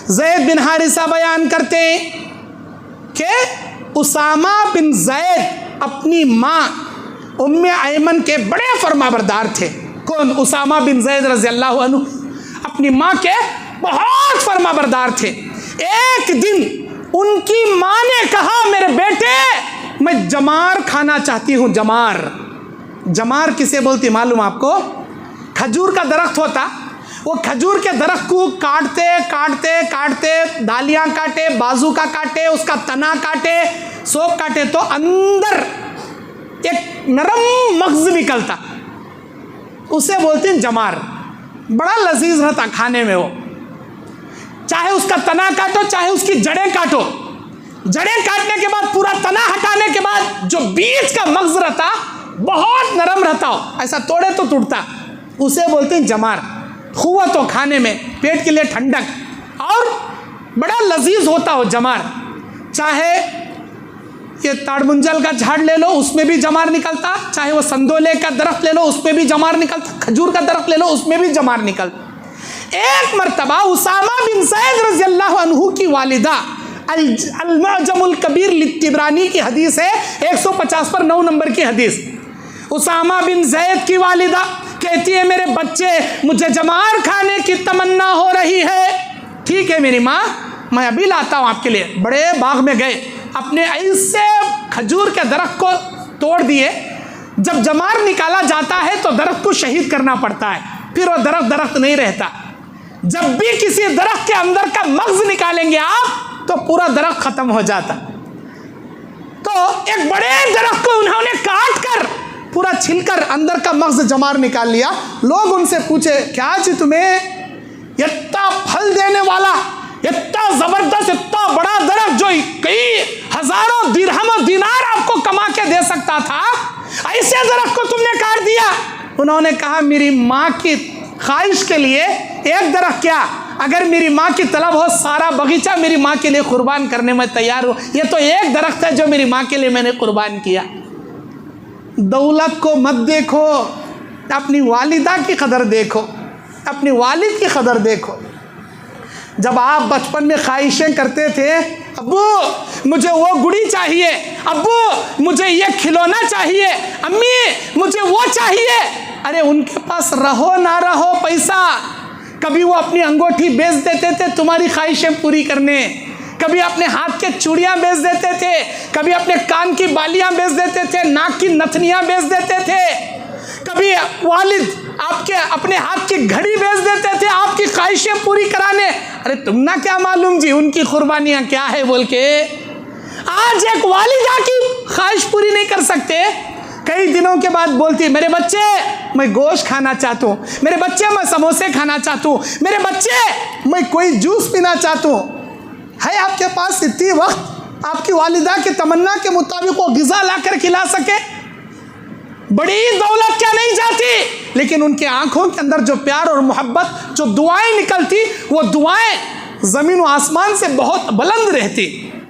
ज़ैद बिन हारिसा बयान करते हैं कि उसामा बिन ज़ैद अपनी माँ उम्मे ऐमन के बड़े फरमाबरदार थे। कौन? उसामा बिन ज़ैद रज़ी अल्लाहु अन्हु अपनी माँ के बहुत फरमाबरदार थे। एक दिन उनकी माँ ने कहा, मेरे बेटे मैं जमार खाना चाहती हूँ। जमार, जमार किसे बोलती मालूम आपको? खजूर का दरख्त होता, वो खजूर के दरख्त को काटते काटते काटते, डालियाँ काटे, बाजू का काटे, उसका तना काटे, सोप काटे तो अंदर एक नरम मग़ज़ निकलता, उसे बोलते हैं जमार। बड़ा लजीज रहता खाने में वो। चाहे उसका तना काटो, चाहे उसकी जड़ें काटो, जड़ें काटने के बाद पूरा तना हटाने के बाद जो बीच का मग़ज़ रहता बहुत नरम रहता हो, ऐसा तोड़े तो टूटता, उसे बोलते हैं जमार। खुआ तो खाने में पेट के लिए ठंडक और बड़ा लजीज होता हो जमार। चाहे ये ताड़मुंजल का झाड़ ले लो, उसमें भी जमार निकलता, चाहे वो संदोले का दरख्त ले लो, उसमें भी जमार निकलता, खजूर का दरख्त ले लो, उसमें भी जमार निकलता। एक मरतबा उसामा बिन ज़ैद रज़ी अल्लाहु अन्हु की वालिदा, अल-मुअजमुल कबीर लित्तिबरानी की हदीस है, 150 पर 9 नंबर की हदीस। उसामा बिन ज़ैद की वालिदा कहती है, मेरे बच्चे, मुझे जमार खाने की तमन्ना हो रही है। ठीक है मेरी माँ, मैं अभी लाता हूँ आपके लिए। बड़े बाग में गए, अपने ऐसे खजूर के दरख्त को तोड़ दिए। जब जमार निकाला जाता है तो दरख्त को शहीद करना पड़ता है, फिर वो दरख्त नहीं रहता। जब भी किसी दरख्त के अंदर का मग़ज़ निकालेंगे आप तो पूरा दरख्त खत्म हो जाता। तो एक बड़े दरख्त को उन्होंने काट कर पूरा छिलकर अंदर का मग़ज़ जमार निकाल लिया। लोग उनसे पूछे, क्या जी तुम्हें इतना फल देने वाला, इतना ज़बरदस्त, इतना बड़ा दरख्त जो कई हज़ारों दिरहम और दिनार आपको कमा के दे सकता था, ऐसे दरख्त को तुमने काट दिया? उन्होंने कहा, मेरी माँ की ख्वाहिश के लिए एक दरख्त क्या, अगर मेरी माँ की तलब हो सारा बगीचा मेरी माँ के लिए कुर्बान करने में तैयार हूँ। ये तो एक दरख्त है जो मेरी माँ के लिए मैंने कुर्बान किया। दौलत को मत देखो, अपनी वालिदा की कदर देखो, अपनी वालिद की कदर देखो। जब आप बचपन में ख्वाहिशें करते थे, अब्बू मुझे वो गुड़ी चाहिए, अब्बू मुझे ये खिलौना चाहिए, अम्मी मुझे वो चाहिए, अरे उनके पास रहो ना रहो पैसा, कभी वो अपनी अंगूठी बेच देते थे तुम्हारी ख्वाहिशें पूरी करने, कभी अपने हाथ के चूड़ियाँ बेच देते थे, कभी अपने कान की बालियाँ बेच देते थे, नाक की नथनियाँ बेच देते थे, कभी वालिद आपके अपने हाथ की घड़ी बेच देते थे आपकी ख्वाहिशें पूरी कराने। अरे तुम ना क्या मालूम जी उनकी कुर्बानियाँ क्या है बोल के। आज एक वालिदा की ख्वाहिश पूरी नहीं कर सकते, कई दिनों के बाद बोलती, मेरे बच्चे मैं गोश्त खाना चाहता हूँ, मेरे बच्चे मैं समोसे खाना चाहता हूँ, मेरे बच्चे मैं कोई जूस पीना चाहता हूँ। है आपके पास इतनी वक्त आपकी वालिदा की तमन्ना के मुताबिक वो ग़िज़ा ला कर खिला सके? बड़ी दौलत क्या नहीं जाती, लेकिन उनकी आंखों के अंदर जो प्यार और मोहब्बत, जो दुआएं निकलती, वो दुआएं ज़मीन व आसमान से बहुत बुलंद रहती।